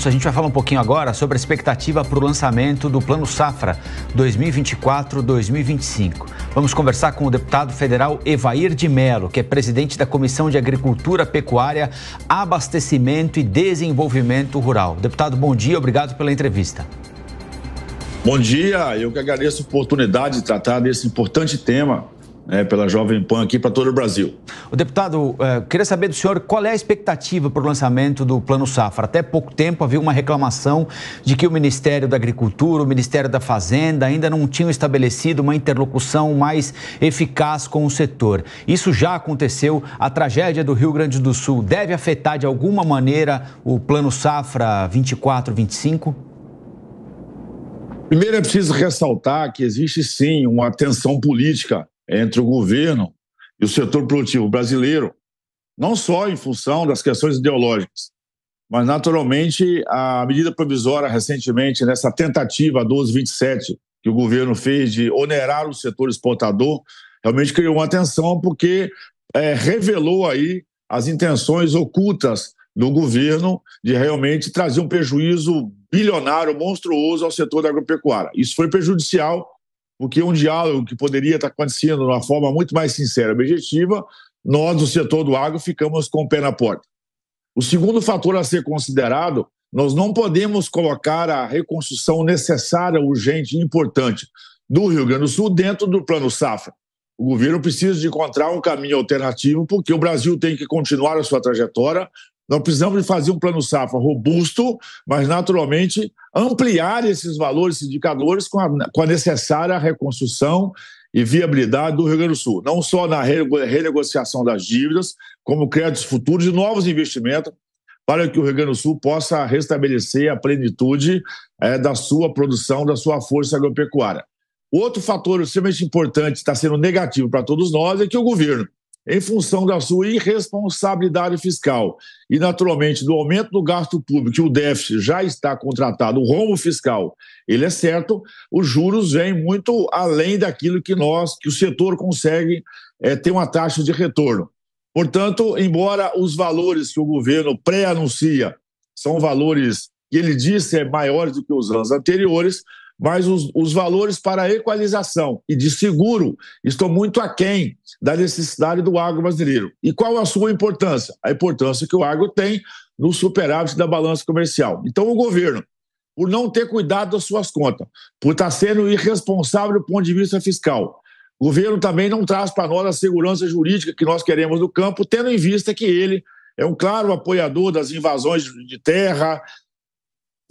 A gente vai falar um pouquinho agora sobre a expectativa para o lançamento do Plano Safra 2024-2025. Vamos conversar com o deputado federal Evair de Mello, que é presidente da Comissão de Agricultura, Pecuária, Abastecimento e Desenvolvimento Rural. Deputado, bom dia, obrigado pela entrevista. Bom dia, eu que agradeço a oportunidade de tratar desse importante tema pela Jovem Pan aqui para todo o Brasil. O deputado, queria saber do senhor qual é a expectativa para o lançamento do Plano Safra. Até pouco tempo havia uma reclamação de que o Ministério da Agricultura, o Ministério da Fazenda ainda não tinham estabelecido uma interlocução mais eficaz com o setor. Isso já aconteceu, a tragédia do Rio Grande do Sul deve afetar de alguma maneira o Plano Safra 24-25? Primeiro é preciso ressaltar que existe sim uma tensão política entre o governo e o setor produtivo brasileiro, não só em função das questões ideológicas, mas naturalmente a medida provisória recentemente, nessa tentativa 1227 que o governo fez de onerar o setor exportador, realmente criou uma tensão porque revelou aí as intenções ocultas do governo de realmente trazer um prejuízo bilionário, monstruoso ao setor da agropecuária. Isso foi prejudicial, porque um diálogo que poderia estar acontecendo de uma forma muito mais sincera e objetiva, nós, do setor do agro, ficamos com o pé na porta. O segundo fator a ser considerado, nós não podemos colocar a reconstrução necessária, urgente e importante do Rio Grande do Sul dentro do Plano Safra. O governo precisa de encontrar um caminho alternativo, porque o Brasil tem que continuar a sua trajetória. Nós precisamos de fazer um Plano Safra robusto, mas, naturalmente, ampliar esses valores, esses indicadores com a necessária reconstrução e viabilidade do Rio Grande do Sul. Não só na renegociação das dívidas, como créditos futuros e novos investimentos para que o Rio Grande do Sul possa restabelecer a plenitude da sua produção, da sua força agropecuária. Outro fator extremamente importante, está sendo negativo para todos nós, é que o governo, em função da sua irresponsabilidade fiscal e, naturalmente, do aumento do gasto público, que o déficit já está contratado, o rombo fiscal, ele é certo, os juros vêm muito além daquilo que o setor consegue ter uma taxa de retorno. Portanto, embora os valores que o governo pré-anuncia são valores que ele disse maiores do que os anos anteriores, mas os valores para a equalização e de seguro estão muito aquém da necessidade do agro brasileiro. E qual a sua importância? A importância que o agro tem no superávit da balança comercial. Então, o governo, por não ter cuidado das suas contas, por estar sendo irresponsável do ponto de vista fiscal, o governo também não traz para nós a segurança jurídica que nós queremos no campo, tendo em vista que ele é um claro apoiador das invasões de terra,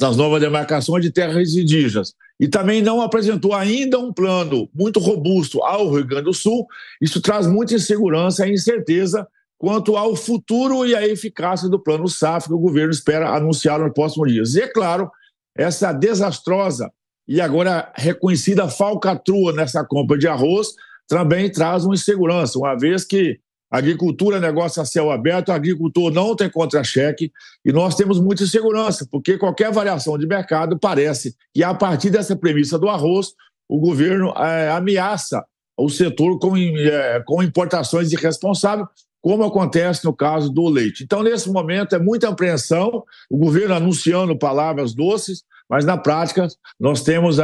das novas demarcações de terras indígenas. E também não apresentou ainda um plano muito robusto ao Rio Grande do Sul. Isso traz muita insegurança e incerteza quanto ao futuro e à eficácia do Plano Safra que o governo espera anunciar nos próximos dias. E, é claro, essa desastrosa e agora reconhecida falcatrua nessa compra de arroz também traz uma insegurança, uma vez que a agricultura é negócio a céu aberto, o agricultor não tem contra-cheque e nós temos muita insegurança, porque qualquer variação de mercado parece que, a partir dessa premissa do arroz, o governo ameaça o setor com importações irresponsáveis, como acontece no caso do leite. Então, nesse momento, é muita apreensão, o governo anunciando palavras doces, mas, na prática, nós estamos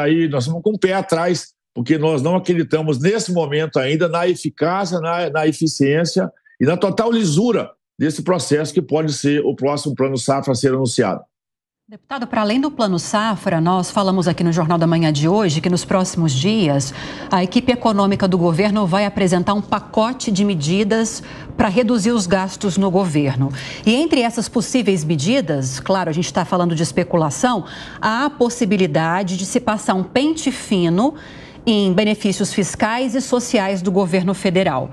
com o pé atrás, porque nós não acreditamos, nesse momento ainda, na eficácia, na eficiência e na total lisura desse processo que pode ser o próximo Plano Safra a ser anunciado. Deputado, para além do Plano Safra, nós falamos aqui no Jornal da Manhã de hoje que nos próximos dias a equipe econômica do governo vai apresentar um pacote de medidas para reduzir os gastos no governo. E entre essas possíveis medidas, claro, a gente está falando de especulação, há a possibilidade de se passar um pente fino em benefícios fiscais e sociais do governo federal.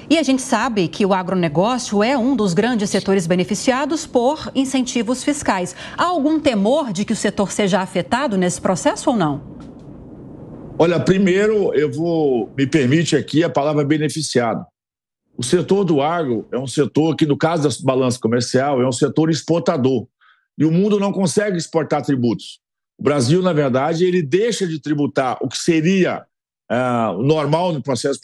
E a gente sabe que o agronegócio é um dos grandes setores beneficiados por incentivos fiscais. Há algum temor de que o setor seja afetado nesse processo ou não? Olha, primeiro me permite aqui a palavra beneficiado. O setor do agro é um setor que, no caso da balança comercial, é um setor exportador. E o mundo não consegue exportar tributos. O Brasil, na verdade, ele deixa de tributar o que seria normal no processo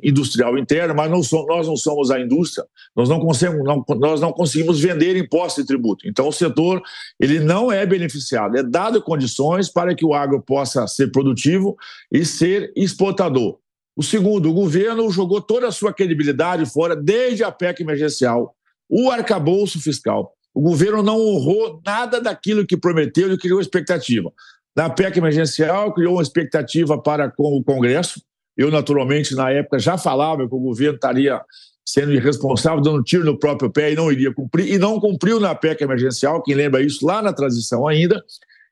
industrial interno, mas nós não somos a indústria, nós não conseguimos vender imposto e tributo. Então, o setor ele não é beneficiado, é dado condições para que o agro possa ser produtivo e ser exportador. O segundo, o governo jogou toda a sua credibilidade fora desde a PEC emergencial, o arcabouço fiscal. O governo não honrou nada daquilo que prometeu e criou expectativa. Na PEC emergencial, criou uma expectativa para com o Congresso. Eu, naturalmente, na época, já falava que o governo estaria sendo irresponsável, dando tiro no próprio pé e não iria cumprir. E não cumpriu na PEC emergencial, quem lembra isso, lá na transição ainda.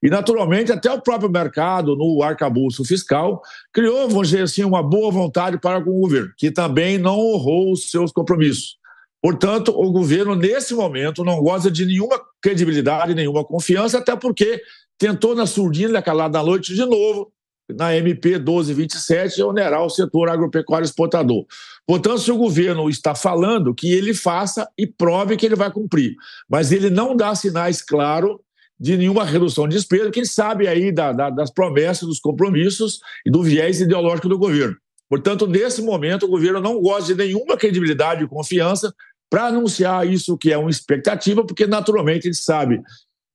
E, naturalmente, até o próprio mercado, no arcabouço fiscal, criou, vamos dizer assim, uma boa vontade para com o governo, que também não honrou os seus compromissos. Portanto, o governo, nesse momento, não goza de nenhuma credibilidade, nenhuma confiança, até porque tentou na surdina, na calada da noite, de novo, na MP 1227, onerar o setor agropecuário exportador. Portanto, se o governo está falando, que ele faça e prove que ele vai cumprir. Mas ele não dá sinais claros de nenhuma redução de despesa, que ele sabe aí das promessas, dos compromissos e do viés ideológico do governo. Portanto, nesse momento, o governo não goza de nenhuma credibilidade e confiança para anunciar isso que é uma expectativa, porque, naturalmente, ele sabe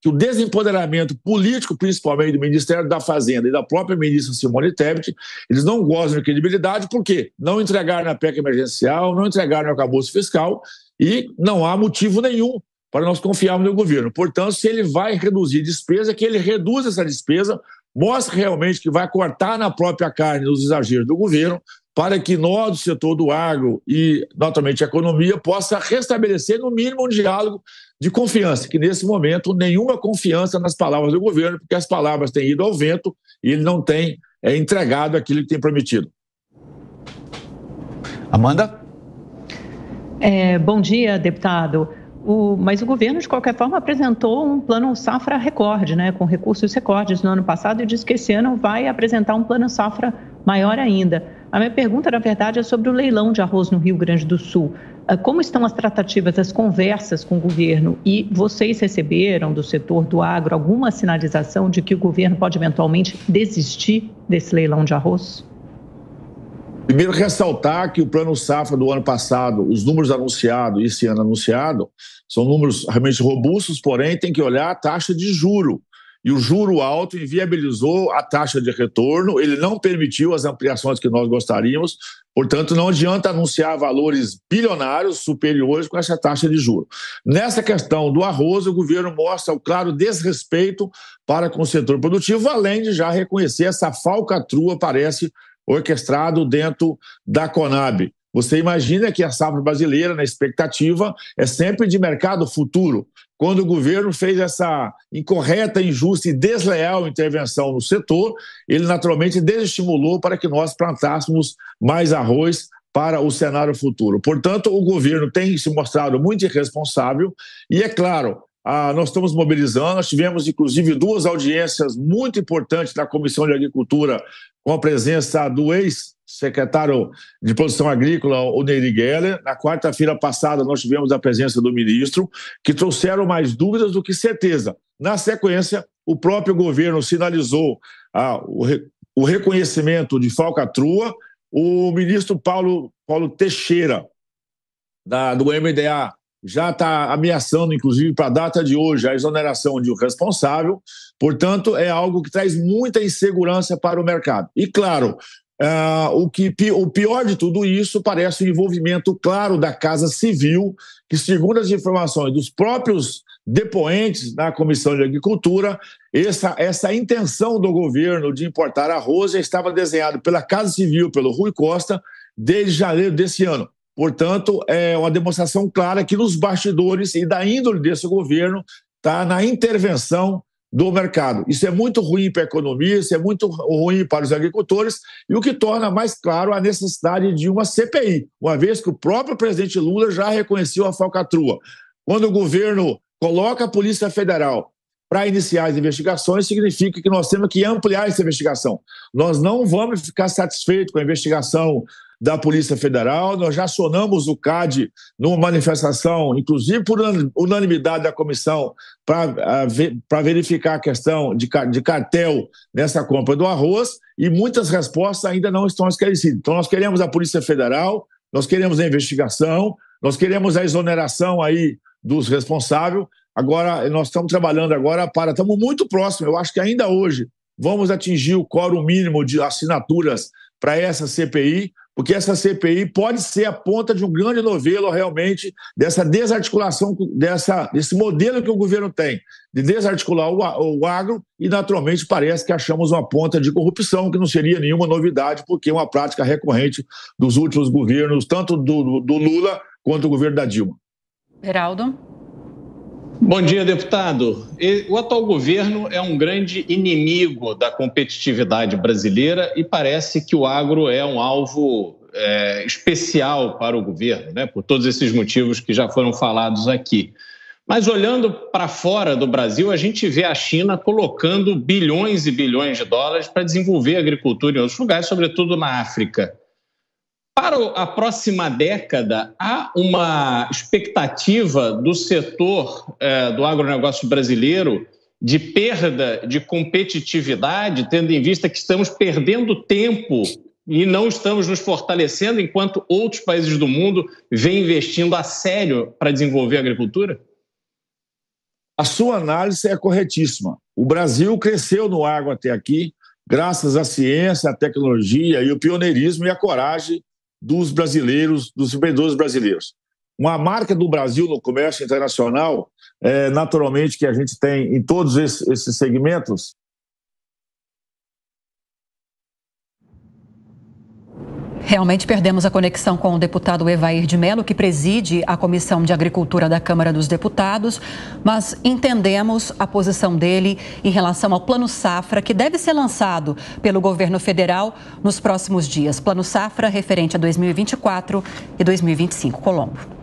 que o desempoderamento político, principalmente do Ministério da Fazenda e da própria ministra Simone Tebet, eles não gozam de credibilidade, porque não entregaram na PEC emergencial, não entregaram no arcabouço fiscal e não há motivo nenhum para nós confiarmos no governo. Portanto, se ele vai reduzir despesa, que ele reduza essa despesa, mostre realmente que vai cortar na própria carne os exageros do governo, para que nós, do setor do agro e, naturalmente, a economia, possa restabelecer, no mínimo, um diálogo de confiança, que nesse momento nenhuma confiança nas palavras do governo, porque as palavras têm ido ao vento e ele não tem entregado aquilo que tem prometido. Amanda? Bom dia, deputado. Mas o governo, de qualquer forma, apresentou um plano safra recorde, né, com recursos recordes no ano passado, e disse que esse ano vai apresentar um plano safra maior ainda. A minha pergunta, na verdade, é sobre o leilão de arroz no Rio Grande do Sul. Como estão as tratativas, as conversas com o governo? E vocês receberam do setor do agro alguma sinalização de que o governo pode eventualmente desistir desse leilão de arroz? Primeiro, ressaltar que o plano safra do ano passado, os números anunciados e esse ano anunciado, são números realmente robustos, porém tem que olhar a taxa de juro. E o juro alto inviabilizou a taxa de retorno, ele não permitiu as ampliações que nós gostaríamos, portanto não adianta anunciar valores bilionários superiores com essa taxa de juro. Nessa questão do arroz, o governo mostra o claro desrespeito para com o setor produtivo, além de já reconhecer essa falcatrua, parece, orquestrado dentro da Conab. Você imagina que a safra brasileira, na expectativa, é sempre de mercado futuro. Quando o governo fez essa incorreta, injusta e desleal intervenção no setor, ele naturalmente desestimulou para que nós plantássemos mais arroz para o cenário futuro. Portanto, o governo tem se mostrado muito irresponsável e, é claro, nós estamos mobilizando, nós tivemos inclusive 2 audiências muito importantes na Comissão de Agricultura com a presença do ex-secretário de Produção Agrícola, o Nery Geller. Na quarta-feira passada nós tivemos a presença do ministro, que trouxeram mais dúvidas do que certeza. Na sequência, o próprio governo sinalizou o reconhecimento de falcatrua. O ministro Paulo Teixeira, do MDA, já está ameaçando, inclusive, para a data de hoje, a exoneração de um responsável. Portanto, é algo que traz muita insegurança para o mercado. E, claro, o pior de tudo isso parece o envolvimento claro da Casa Civil, que, segundo as informações dos próprios depoentes na Comissão de Agricultura, essa intenção do governo de importar arroz já estava desenhada pela Casa Civil, pelo Rui Costa, desde janeiro desse ano. Portanto, é uma demonstração clara que nos bastidores e da índole desse governo está na intervenção do mercado. Isso é muito ruim para a economia, isso é muito ruim para os agricultores, e o que torna mais claro a necessidade de uma CPI, uma vez que o próprio presidente Lula já reconheceu a falcatrua. Quando o governo coloca a Polícia Federal para iniciar as investigações, significa que nós temos que ampliar essa investigação. Nós não vamos ficar satisfeitos com a investigação da Polícia Federal, nós já acionamos o CAD numa manifestação, inclusive por unanimidade da comissão, para verificar a questão de cartel nessa compra do arroz, e muitas respostas ainda não estão esclarecidas. Então, nós queremos a Polícia Federal, nós queremos a investigação, nós queremos a exoneração aí dos responsáveis. Agora, nós estamos trabalhando agora estamos muito próximos, eu acho que ainda hoje vamos atingir o quórum mínimo de assinaturas para essa CPI, porque essa CPI pode ser a ponta de um grande novelo realmente dessa desarticulação, desse modelo que o governo tem, de desarticular o agro, e naturalmente parece que achamos uma ponta de corrupção, que não seria nenhuma novidade, porque é uma prática recorrente dos últimos governos, tanto do Lula quanto do governo da Dilma. Geraldo. Bom dia, deputado. O atual governo é um grande inimigo da competitividade brasileira e parece que o agro é um alvo especial para o governo, né? Por todos esses motivos que já foram falados aqui. Mas olhando para fora do Brasil, a gente vê a China colocando bilhões e bilhões de dólares para desenvolver a agricultura em outros lugares, sobretudo na África. Para a próxima década, há uma expectativa do setor do agronegócio brasileiro de perda de competitividade, tendo em vista que estamos perdendo tempo e não estamos nos fortalecendo enquanto outros países do mundo vêm investindo a sério para desenvolver a agricultura? A sua análise é corretíssima. O Brasil cresceu no agro até aqui, graças à ciência, à tecnologia e o pioneirismo e a coragem dos brasileiros, dos empreendedores brasileiros. Uma marca do Brasil no comércio internacional, naturalmente, que a gente tem em todos esses segmentos. Realmente perdemos a conexão com o deputado Evair de Mello, que preside a Comissão de Agricultura da Câmara dos Deputados, mas entendemos a posição dele em relação ao Plano Safra, que deve ser lançado pelo governo federal nos próximos dias. Plano Safra referente a 2024 e 2025. Colombo.